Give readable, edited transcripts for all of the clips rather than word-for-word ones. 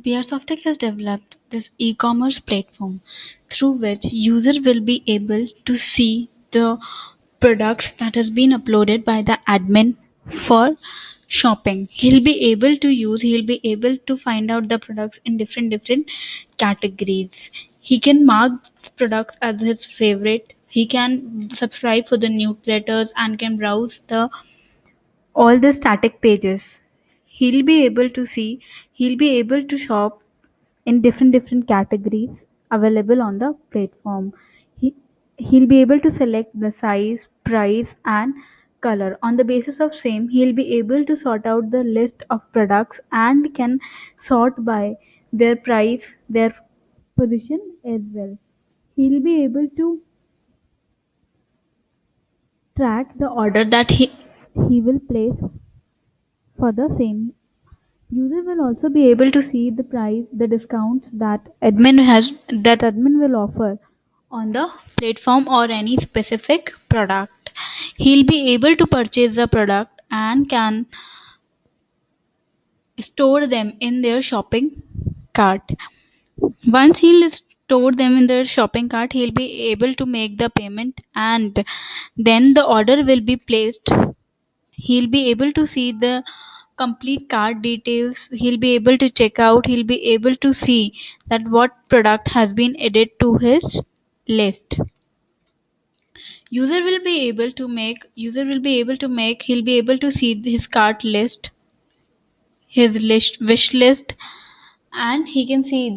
BRSoftTech has developed this e-commerce platform through which user will be able to see the products that has been uploaded by the admin for shopping. He'll be able to find out the products in different categories. He can mark products as his favorite. He can subscribe for the newsletters and can browse the all the static pages. He'll be able to shop in different categories available on the platform. He, he'll be able to select the size, price and color. On the basis of same, he'll be able to sort out the list of products and can sort by their price, their position as well. He'll be able to track the order that he will place for the same. User will also be able to see the price, the discounts that admin will offer on the platform or any specific product. He'll be able to purchase the product and can store them in their shopping cart. Once he'll store them in their shopping cart, he'll be able to make the payment and then the order will be placed. He'll be able to see the complete cart details. He'll be able to check out. He'll be able to see that what product has been added to his list. User will be able to make He'll be able to see his cart list, his list wish list, and he can see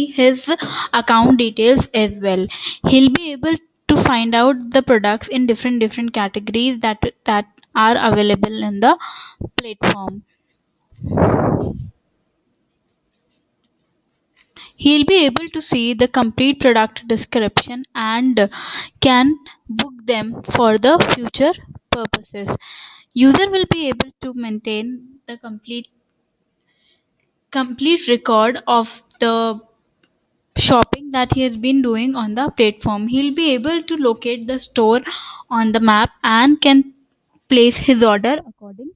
his account details as well. He'll be able to find out the products in different categories that are available in the platform. He'll be able to see the complete product description and can book them for the future purposes. User will be able to maintain the complete record of the shopping that he has been doing on the platform. He'll be able to locate the store on the map and can place his order accordingly.